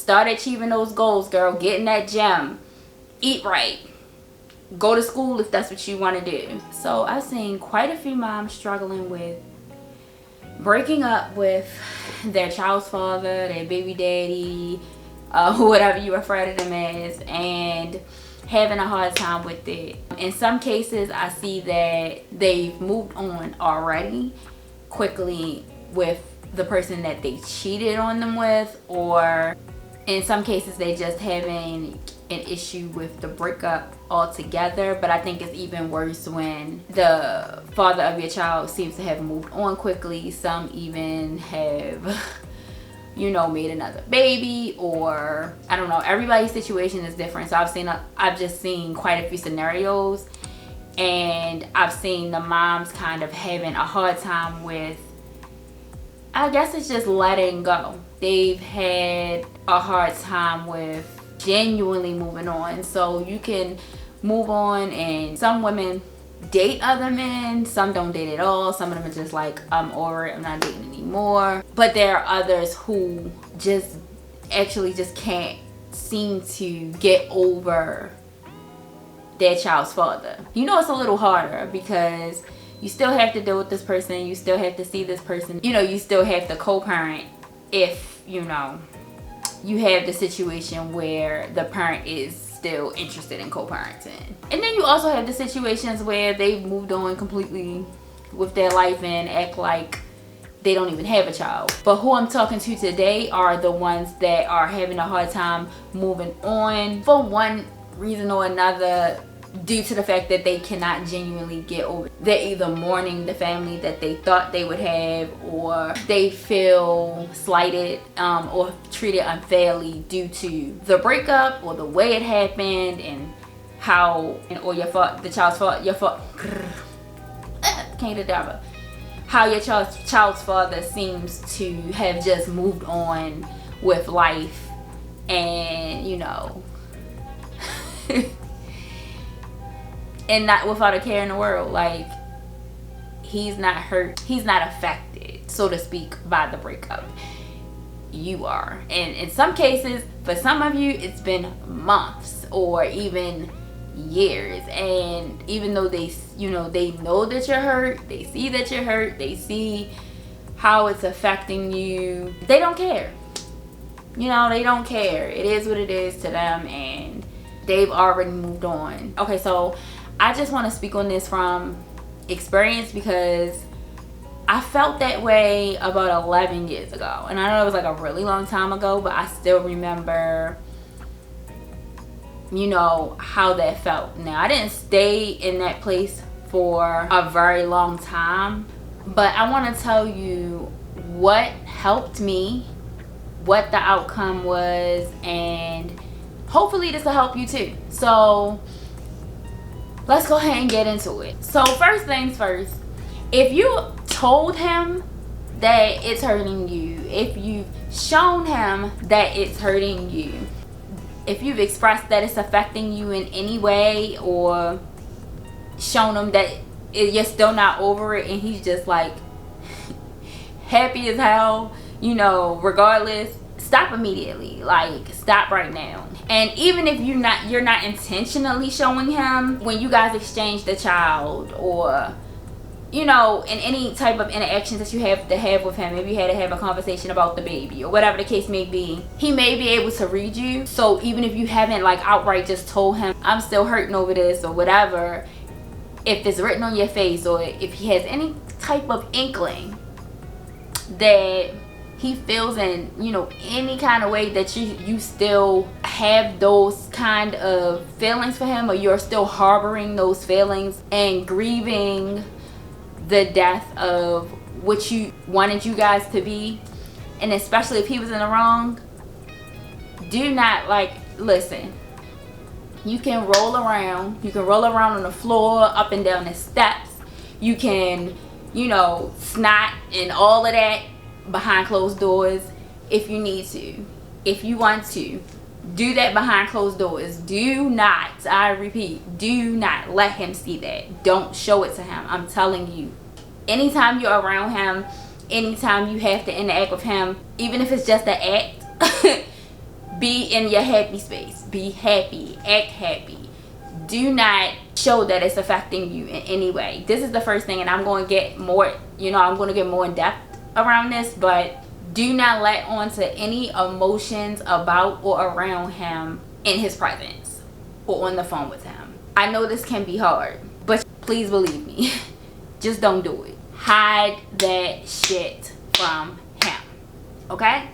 Start achieving those goals, girl. Get in that gym. Eat right. Go to school if that's what you want to do. So I've seen quite a few moms struggling with breaking up with their child's father, their baby daddy, whatever you refer to them as, and having a hard time with it. In some cases, I see that they've moved on already quickly with the person that they cheated on them with, or in some cases they just having an issue with the breakup altogether. But I think it's even worse when the father of your child seems to have moved on quickly. Some even have made another baby, or I don't know, everybody's situation is different. So I've just seen quite a few scenarios, and I've seen the moms kind of having a hard time with, I guess it's just letting go. They've had a hard time with genuinely moving on. So you can move on, and some women date other men, some don't date at all. Some of them are just like, I'm over it, I'm not dating anymore. But there are others who just can't seem to get over their child's father. It's a little harder because you still have to deal with this person, you still have to see this person, you still have to co-parent if you have the situation where the parent is still interested in co-parenting. And then you also have the situations where they've moved on completely with their life and act like they don't even have a child. But who I'm talking to today are the ones that are having a hard time moving on for one reason or another, due to the fact that they cannot genuinely get over. They're either mourning the family that they thought they would have, or they feel slighted or treated unfairly due to the breakup or the way it happened, and how, or your fault, the child's fault, your fault. Can't get it. How your child's father seems to have just moved on with life, and and not without a care in the world. Like, he's not hurt, he's not affected, so to speak, by the breakup. You are. And in some cases, for some of you, it's been months or even years. And even though they know that you're hurt, they see that you're hurt, they see how it's affecting you, they don't care. They don't care. It is what it is to them, and they've already moved on. Okay, so I just want to speak on this from experience, because I felt that way about 11 years ago. And I know it was like a really long time ago, but I still remember, how that felt. Now, I didn't stay in that place for a very long time, but I want to tell you what helped me, what the outcome was, and hopefully this will help you too. So let's go ahead and get into it. So first things first, if you told him that it's hurting you, if you've shown him that it's hurting you, if you've expressed that it's affecting you in any way, or shown him that you're still not over it, and he's just like happy as hell, regardless, stop immediately. Like, stop right now. And even if you're not intentionally showing him, when you guys exchange the child, or in any type of interactions that you have to have with him, maybe you had to have a conversation about the baby or whatever the case may be, he may be able to read you. So even if you haven't like outright just told him, I'm still hurting over this or whatever, if it's written on your face, or if he has any type of inkling that he feels in any kind of way that you still have those kind of feelings for him, or you're still harboring those feelings and grieving the death of what you wanted you guys to be, and especially if he was in the wrong, do not listen. You can roll around on the floor, up and down the steps, you can snot and all of that behind closed doors if you need to. If you want to, do that behind closed doors. Do not, I repeat, do not let him see that. Don't show it to him. I'm telling you, anytime you're around him, anytime you have to interact with him, even if it's just an act, Be in your happy space. Be happy. Act happy. Do not show that it's affecting you in any way. This is the first thing, and I'm going to get more, I'm going to get more in depth around this, but do not let on to any emotions about or around him in his presence or on the phone with him. I know this can be hard, but please believe me, just don't do it. Hide that shit from him, okay?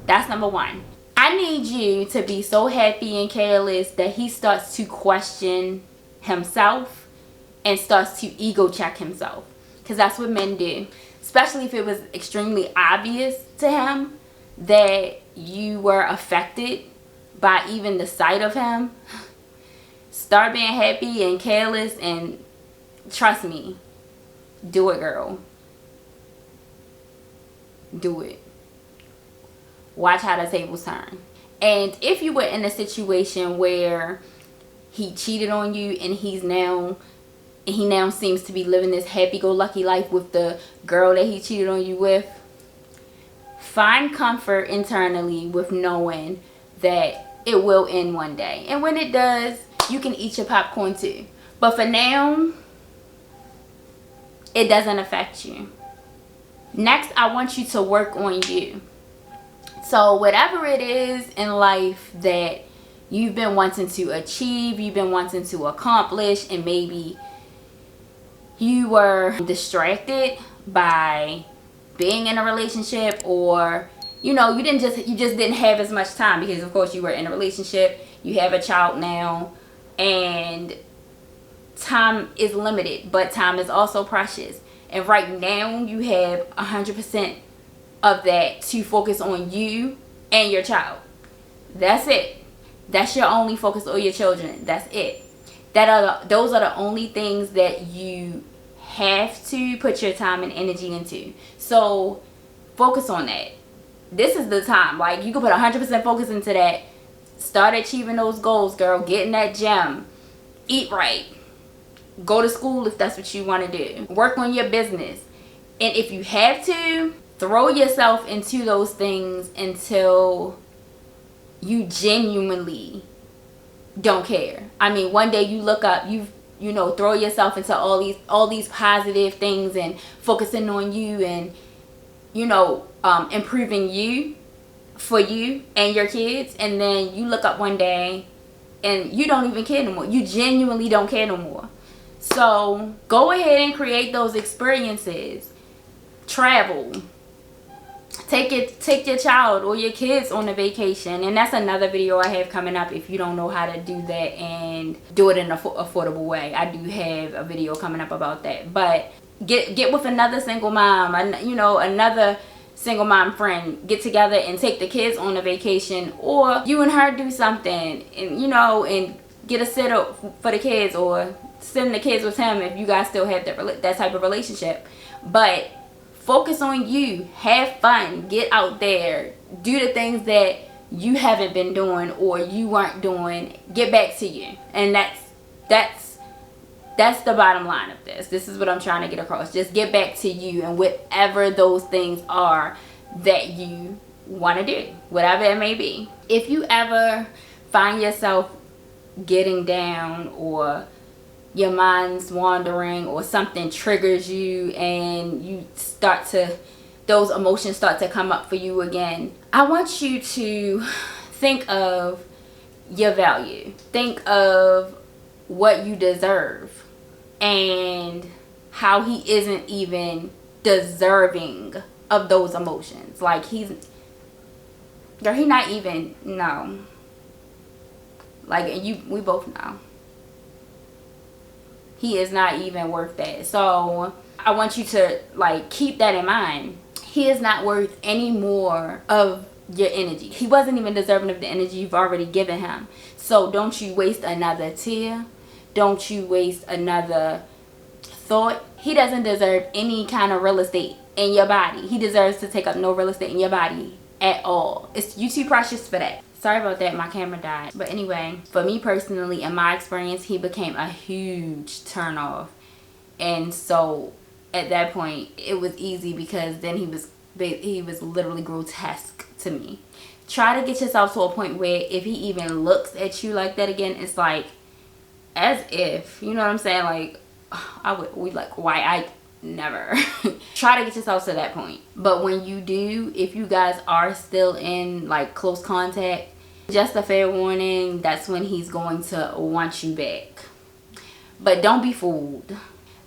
That's number one. I need you to be so happy and careless that he starts to question himself and starts to ego check himself, because that's what men do. Especially if it was extremely obvious to him that you were affected by even the sight of him. Start being happy and careless, and trust me, do it, girl. Do it. Watch how the tables turn. And if you were in a situation where he cheated on you and he now seems to be living this happy-go-lucky life with the girl that he cheated on you with, find comfort internally with knowing that it will end one day. And when it does, you can eat your popcorn too. But for now, it doesn't affect you. Next, I want you to work on you. So whatever it is in life that you've been wanting to achieve, you've been wanting to accomplish, and maybe you were distracted by being in a relationship, or you just didn't have as much time because of course you were in a relationship, you have a child now, and time is limited, but time is also precious. And right now you have 100% of that to focus on you and your child. That's it. That's your only focus, on your children. That's it. Those are the only things that you have to put your time and energy into. So focus on that. This is the time. Like, you can put 100% focus into that. Start achieving those goals, girl. Get in that gym. Eat right. Go to school if that's what you want to do. Work on your business. And if you have to, throw yourself into those things until you genuinely don't care. I mean, one day you look up, throw yourself into all these positive things and focusing on you and improving you for you and your kids, and then you look up one day and you don't even care no more. You genuinely don't care no more. So go ahead and create those experiences. Travel. Take your child or your kids on a vacation. And that's another video I have coming up if you don't know how to do that and do it in an affordable way. I do have a video coming up about that. But get with another single mom, another single mom friend. Get together and take the kids on a vacation, or you and her do something, and and get a sitter for the kids, or send the kids with him if you guys still have that type of relationship. But focus on you. Have fun. Get out there. Do the things that you haven't been doing or you weren't doing. Get back to you. And that's the bottom line of this. This is what I'm trying to get across. Just get back to you and whatever those things are that you want to do. Whatever it may be. If you ever find yourself getting down, or your mind's wandering, or something triggers you and those emotions start to come up for you again, I want you to think of your value. Think of what you deserve and how he isn't even deserving of those emotions. Like, he not even, no. Like, we both know. He is not even worth that. So I want you to keep that in mind. He is not worth any more of your energy. He wasn't even deserving of the energy you've already given him. So don't you waste another tear. Don't you waste another thought. He doesn't deserve any kind of real estate in your body. He deserves to take up no real estate in your body at all. You too precious for that. Sorry about that, my camera died. But anyway, for me personally, in my experience, he became a huge turnoff. And so at that point, it was easy because then he was literally grotesque to me. try to get yourself to a point where if he even looks at you like that again, it's like as if, you know what I'm saying, like why I never. Try to get yourself to that point. But when you do, if you guys are still in like close contact, just a fair warning, that's when he's going to want you back. But don't be fooled.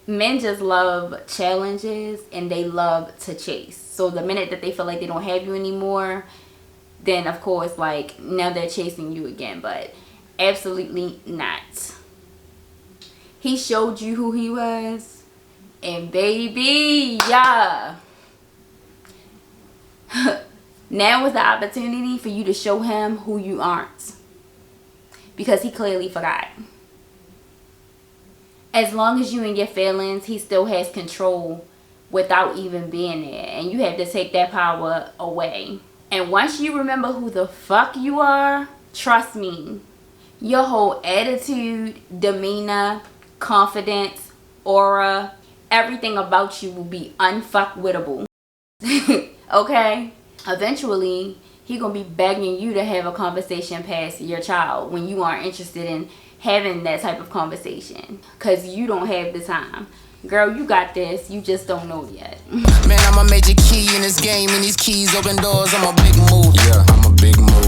Men just love challenges and they love to chase. So the minute that they feel like they don't have you anymore, then of course, like, now they're chasing you again. But absolutely not. He showed you who he was, and baby, yeah. Now is the opportunity for you to show him who you aren't, because he clearly forgot. As long as you in your feelings, he still has control without even being there, and you have to take that power away. And once you remember who the fuck you are, trust me, your whole attitude, demeanor, confidence, aura, everything about you will be unfuckwittable. Okay? Eventually, he gonna be begging you to have a conversation past your child when you aren't interested in having that type of conversation, because you don't have the time. Girl, you got this. You just don't know yet. Man, I'm a major key in this game, and these keys open doors. I'm a big move. Yeah, I'm a big move.